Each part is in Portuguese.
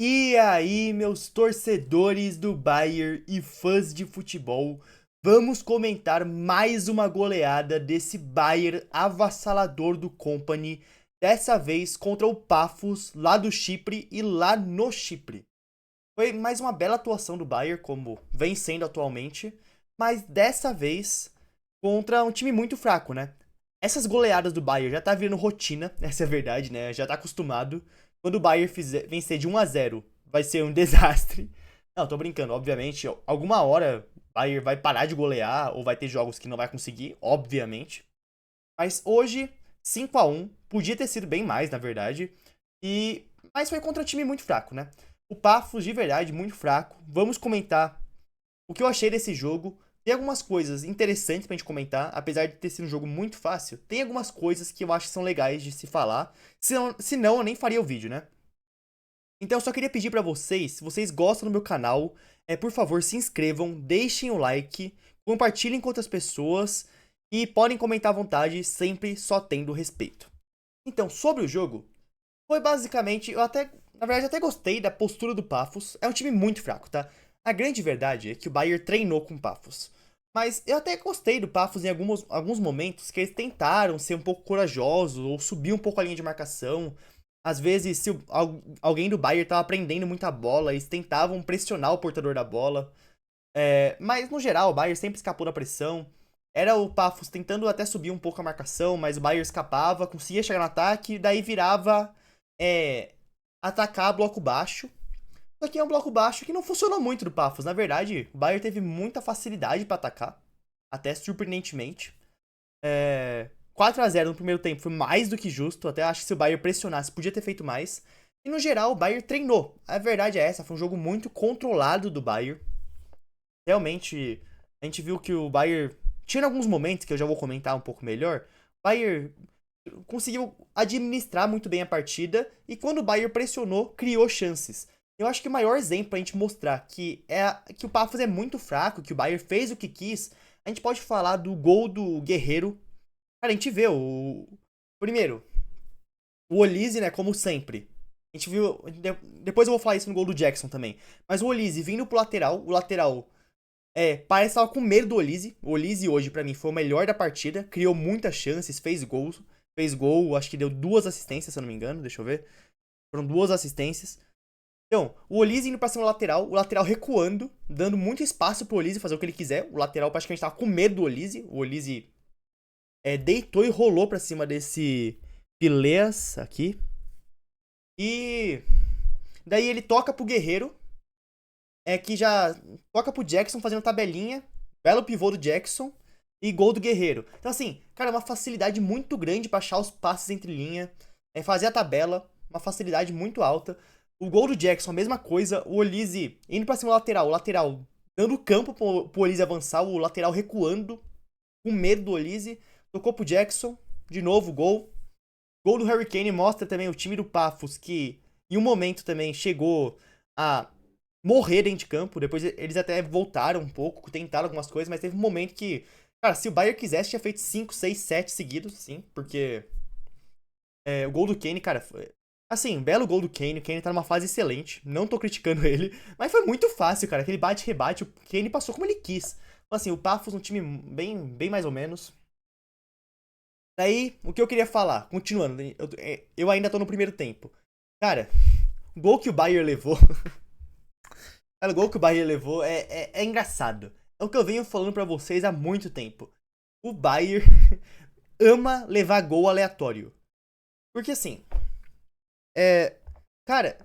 E aí, meus torcedores do Bayern e fãs de futebol, vamos comentar mais uma goleada desse Bayern avassalador do Company, dessa vez contra o Pafos, lá do Chipre e lá no Chipre. Foi mais uma bela atuação do Bayern, como vem sendo atualmente, mas dessa vez contra um time muito fraco, né? Essas goleadas do Bayern já tá virando rotina, essa é a verdade, né? Já tá acostumado. Quando o Bayern vencer de 1-0, vai ser um desastre. Não, tô brincando, obviamente. Alguma hora o Bayern vai parar de golear ou vai ter jogos que não vai conseguir, obviamente. Mas hoje, 5-1, podia ter sido bem mais, na verdade. Mas foi contra um time muito fraco, né? O Pafos, de verdade, muito fraco. Vamos comentar o que eu achei desse jogo. Tem algumas coisas interessantes pra gente comentar, apesar de ter sido um jogo muito fácil. Tem algumas coisas que eu acho que são legais de se falar. Se não eu nem faria o vídeo, né? Então eu só queria pedir pra vocês, se vocês gostam do meu canal, por favor, se inscrevam, deixem o like, compartilhem com outras pessoas e podem comentar à vontade, sempre só tendo respeito. Então, sobre o jogo, foi basicamente, na verdade, até gostei da postura do Pafos. É um time muito fraco, tá? A grande verdade é que o Bayern treinou com o Pafos. Mas eu até gostei do Pafos em alguns momentos que eles tentaram ser um pouco corajosos ou subir um pouco a linha de marcação. Às vezes, se alguém do Bayern tava prendendo muita bola, eles tentavam pressionar o portador da bola. Mas no geral, o Bayern sempre escapou da pressão. Era o Pafos tentando até subir um pouco a marcação, mas o Bayern escapava, conseguia chegar no ataque, daí virava atacar bloco baixo. Só que é um bloco baixo que não funcionou muito do Pafos. Na verdade, o Bayern teve muita facilidade pra atacar, até surpreendentemente. 4-0 no primeiro tempo foi mais do que justo. Até acho que se o Bayern pressionasse, podia ter feito mais. E no geral, o Bayern treinou. A verdade é essa, foi um jogo muito controlado do Bayern. Realmente, a gente viu que o Bayern tinha alguns momentos que eu já vou comentar um pouco melhor. O Bayern conseguiu administrar muito bem a partida e quando o Bayern pressionou, criou chances. Eu acho que o maior exemplo pra gente mostrar que o Pafos é muito fraco, que o Bayern fez o que quis, a gente pode falar do gol do Guerreiro. Cara, a gente vê primeiro, o Olise, né, como sempre. A gente viu, depois eu vou falar isso no gol do Jackson também. Mas o Olise vindo pro lateral, o lateral parece que tava com medo do Olise. O Olise hoje, pra mim, foi o melhor da partida. Criou muitas chances, fez gols. Fez gol, acho que deu 2 assistências, se eu não me engano. Deixa eu ver. Foram 2 assistências. Então, o Olise indo pra cima do lateral, o lateral recuando, dando muito espaço pro Olise fazer o que ele quiser. O lateral praticamente tava com medo do Olise. O Olise deitou e rolou pra cima desse Pileas aqui. E daí ele toca pro Guerreiro. Que já toca pro Jackson fazendo tabelinha. Belo pivô do Jackson. E gol do Guerreiro. Então, assim, cara, é uma facilidade muito grande pra achar os passes entre linha. Fazer a tabela. Uma facilidade muito alta. O gol do Jackson, a mesma coisa. O Olise indo pra cima do lateral. O lateral dando campo pro Olise avançar. O lateral recuando. Com medo do Olise. Tocou pro Jackson. De novo, gol. Gol do Harry Kane mostra também o time do Pafos que, em um momento também, chegou a morrer dentro de campo. Depois eles até voltaram um pouco, tentaram algumas coisas, mas teve um momento que, cara, se o Bayern quisesse, tinha feito 5, 6, 7 seguidos, sim, porque o gol do Kane, cara, assim, belo gol do Kane. O Kane tá numa fase excelente, não tô criticando ele, mas foi muito fácil, cara, aquele bate-rebate, o Kane passou como ele quis. Então, assim, o Pafos é um time bem mais ou menos. Daí, o que eu queria falar, continuando, eu ainda tô no primeiro tempo. Cara, o gol que o Bayern levou. Cara, o gol que o Bayern levou é engraçado. É o que eu venho falando pra vocês há muito tempo. O Bayern ama levar gol aleatório. Porque assim, cara,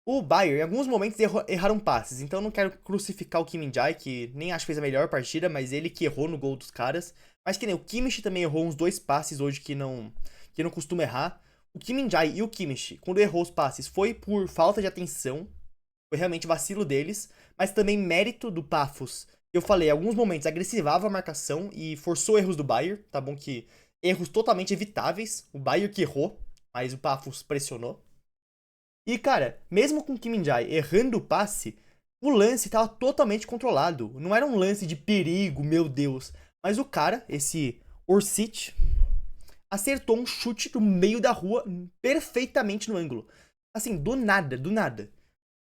o Bayern em alguns momentos erraram passes. Então eu não quero crucificar o Kim Min-jae, que nem acho que fez a melhor partida, mas ele que errou no gol dos caras. Mas que nem o Kimmich também errou uns 2 passes hoje que não costuma errar. O Kim Min-jae e o Kimmich, quando errou os passes, foi por falta de atenção. Foi realmente vacilo deles, mas também mérito do Pafos. Eu falei, em alguns momentos agressivava a marcação e forçou erros do Bayern, tá bom que erros totalmente evitáveis, o Bayern que errou, mas o Pafos pressionou. E cara, mesmo com o Kim Min-jae errando o passe, o lance tava totalmente controlado. Não era um lance de perigo, meu Deus. Mas o cara, esse Orsic, acertou um chute do meio da rua perfeitamente no ângulo. Assim, do nada, do nada.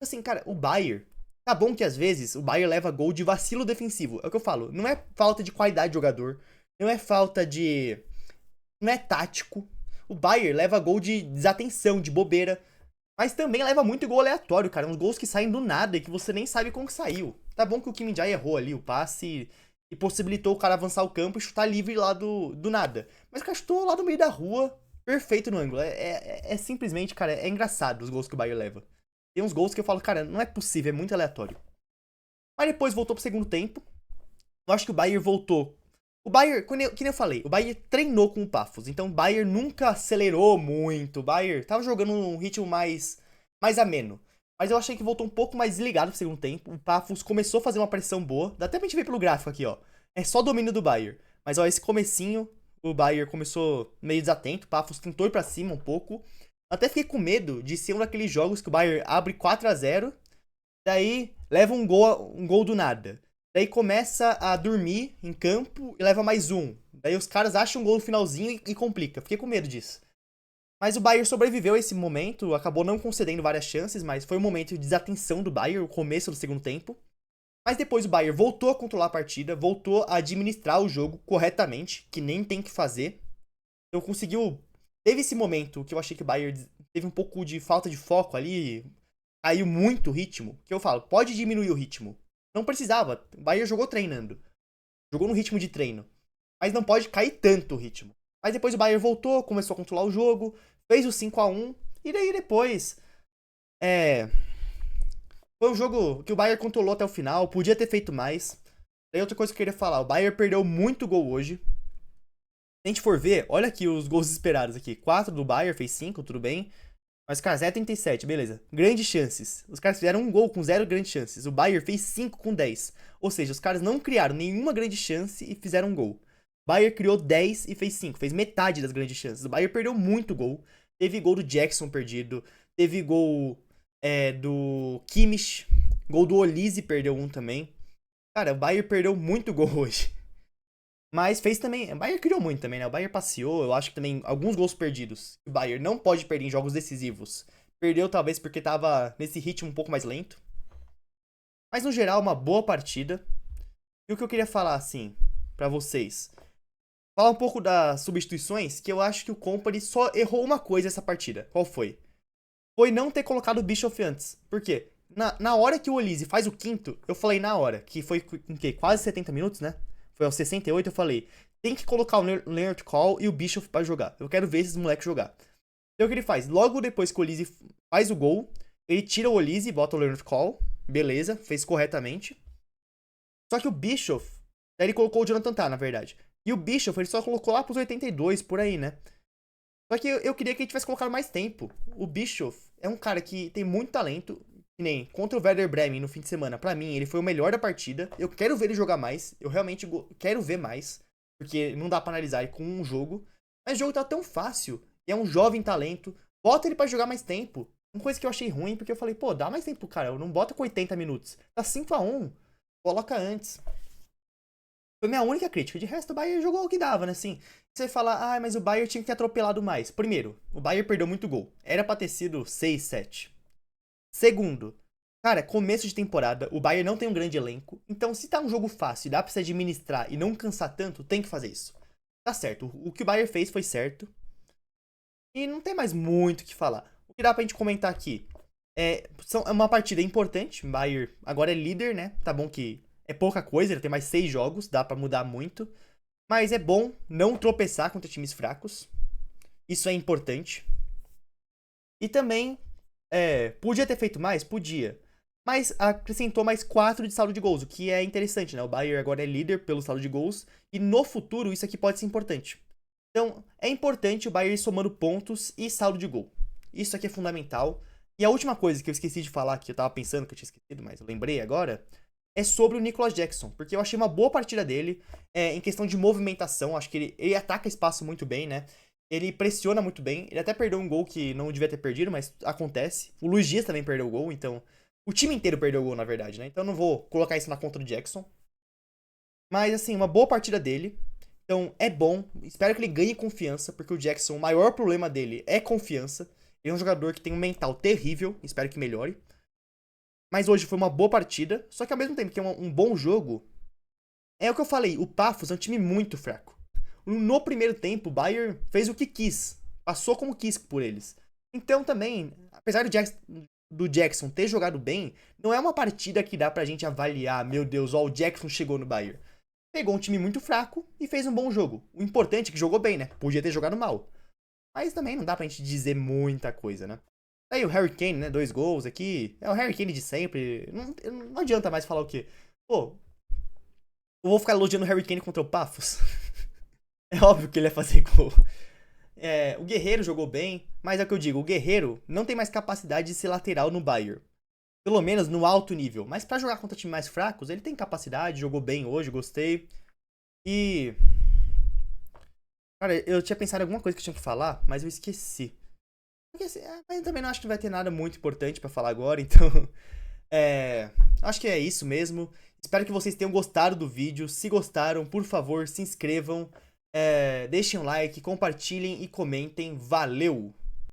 Assim, cara, o Bayer. Tá bom que às vezes o Bayer leva gol de vacilo defensivo. É o que eu falo. Não é falta de qualidade de jogador. Não é falta de. Não é tático. O Bayer leva gol de desatenção, de bobeira. Mas também leva muito gol aleatório, cara. Uns gols que saem do nada e que você nem sabe como que saiu. Tá bom que o Kim Min-jae errou ali o passe e possibilitou o cara avançar o campo e chutar livre lá do nada. Mas o cara chutou lá no meio da rua, perfeito no ângulo. É simplesmente, cara, é engraçado os gols que o Bayer leva. Tem uns gols que eu falo, cara, não é possível, é muito aleatório. Mas depois voltou pro segundo tempo. Eu acho que o Bayer voltou. O Bayer, que nem eu falei, o Bayer treinou com o Paphos. Então o Bayer nunca acelerou muito. O Bayer tava jogando num ritmo mais ameno. Mas eu achei que voltou um pouco mais desligado pro segundo tempo. O Paphos começou a fazer uma pressão boa. Dá até pra gente ver pelo gráfico aqui, ó. É só domínio do Bayer. Mas ó, esse comecinho, o Bayer começou meio desatento. O Paphos tentou ir pra cima um pouco. Até fiquei com medo de ser um daqueles jogos que o Bayer abre 4-0. Daí leva um gol do nada. Daí começa a dormir em campo e leva mais um. Daí os caras acham um gol no finalzinho e complica. Fiquei com medo disso. Mas o Bayern sobreviveu a esse momento, acabou não concedendo várias chances, mas foi um momento de desatenção do Bayern, o começo do segundo tempo. Mas depois o Bayern voltou a controlar a partida, voltou a administrar o jogo corretamente, que nem tem que fazer. Então conseguiu. Teve esse momento que eu achei que o Bayern teve um pouco de falta de foco ali, caiu muito o ritmo. Que eu falo, pode diminuir o ritmo. Não precisava. O Bayern jogou treinando. Jogou no ritmo de treino. Mas não pode cair tanto o ritmo. Mas depois o Bayern voltou, começou a controlar o jogo, fez o 5-1. E daí depois. Foi um jogo que o Bayern controlou até o final, podia ter feito mais. Daí outra coisa que eu queria falar, o Bayern perdeu muito gol hoje. Se a gente for ver, olha aqui os gols esperados aqui. 4 do Bayern, fez 5, tudo bem. Mas, cara, 0,37, beleza. Grandes chances. Os caras fizeram um gol com 0 grandes chances. O Bayern fez 5 com 10. Ou seja, os caras não criaram nenhuma grande chance e fizeram um gol. O Bayern criou 10 e fez 5. Fez metade das grandes chances. O Bayern perdeu muito gol. Teve gol do Jackson perdido. Teve gol do Kimmich. Gol do Olise perdeu um também. Cara, o Bayern perdeu muito gol hoje. Mas fez também. O Bayern criou muito também, né? O Bayern passeou. Eu acho que também alguns gols perdidos. O Bayern não pode perder em jogos decisivos. Perdeu talvez porque tava nesse ritmo um pouco mais lento. Mas no geral, uma boa partida. E o que eu queria falar, assim, pra vocês. Falar um pouco das substituições, que eu acho que o Kompany só errou uma coisa essa partida. Qual foi? Foi não ter colocado o Bischoff antes. Por quê? Na hora que o Olise faz o quinto, eu falei na hora, que foi em quê? Quase 70 minutos, né? Foi aos 68, eu falei, tem que colocar o Leonard Cole e o Bischoff pra jogar. Eu quero ver esses moleques jogar. Então o que ele faz? Logo depois que o Olise faz o gol, ele tira o Olise e bota o Leonard Cole. Beleza, fez corretamente. Só que o Bischoff, daí ele colocou o Jonathan Tah, na verdade. E o Bischoff, ele só colocou lá pros 82, por aí, né? Só que eu queria que ele tivesse colocado mais tempo. O Bischoff é um cara que tem muito talento. Que nem contra o Werder Bremen no fim de semana. Pra mim, ele foi o melhor da partida. Eu quero ver ele jogar mais. Eu realmente quero ver mais. Porque não dá pra analisar ele com um jogo. Mas o jogo tá tão fácil. E é um jovem talento. Bota ele pra jogar mais tempo. Uma coisa que eu achei ruim, porque eu falei, pô, dá mais tempo pro cara. Não bota com 80 minutos. Tá 5-1. Coloca antes. Foi minha única crítica. De resto, o Bayern jogou o que dava, né? Assim, você fala, mas o Bayern tinha que ter atropelado mais. Primeiro, o Bayern perdeu muito gol. Era pra ter sido 6, 7. Segundo, cara, começo de temporada, o Bayern não tem um grande elenco. Então, se tá um jogo fácil e dá pra se administrar e não cansar tanto, tem que fazer isso. Tá certo. O que o Bayern fez foi certo. E não tem mais muito o que falar. O que dá pra gente comentar aqui é uma partida importante. O Bayern agora é líder, né? Tá bom que é pouca coisa, ele tem mais 6 jogos, dá pra mudar muito. Mas é bom não tropeçar contra times fracos. Isso é importante. E também, podia ter feito mais? Podia. Mas acrescentou mais 4 de saldo de gols, o que é interessante, né? O Bayern agora é líder pelo saldo de gols. E no futuro isso aqui pode ser importante. Então, é importante o Bayern ir somando pontos e saldo de gol. Isso aqui é fundamental. E a última coisa que eu esqueci de falar, que eu tava pensando que eu tinha esquecido, mas eu lembrei agora, é sobre o Nicolas Jackson. Porque eu achei uma boa partida dele em questão de movimentação. Acho que ele ataca espaço muito bem, né? Ele pressiona muito bem. Ele até perdeu um gol que não devia ter perdido, mas acontece. O Luiz Dias também perdeu o gol, então... O time inteiro perdeu o gol, na verdade, né? Então eu não vou colocar isso na conta do Jackson. Mas, assim, uma boa partida dele. Então, é bom. Espero que ele ganhe confiança, porque o Jackson, o maior problema dele é confiança. Ele é um jogador que tem um mental terrível. Espero que melhore. mas hoje foi uma boa partida. Só que ao mesmo tempo que é um bom jogo, é o que eu falei, o Paphos é um time muito fraco. No primeiro tempo, o Bayern fez o que quis, passou como quis por eles. Então também, apesar do Jackson ter jogado bem, não é uma partida que dá pra gente avaliar, meu Deus, ó, o Jackson chegou no Bayern. Pegou um time muito fraco e fez um bom jogo. O importante é que jogou bem, né? Podia ter jogado mal. Mas também não dá pra gente dizer muita coisa, né? Aí o Harry Kane, né? 2 gols aqui. É o Harry Kane de sempre. Não adianta mais falar o quê? Pô, eu vou ficar elogiando o Harry Kane contra o Paphos. É óbvio que ele ia fazer gol. É, o Guerreiro jogou bem, mas é o que eu digo, o Guerreiro não tem mais capacidade de ser lateral no Bayern. Pelo menos no alto nível. Mas pra jogar contra times mais fracos, ele tem capacidade, jogou bem hoje, gostei. E. Cara, eu tinha pensado em alguma coisa que eu tinha que falar, mas eu esqueci. Porque, assim, mas eu também não acho que vai ter nada muito importante pra falar agora, então. Acho que é isso mesmo. Espero que vocês tenham gostado do vídeo. Se gostaram, por favor, se inscrevam, deixem um like, compartilhem e comentem. Valeu!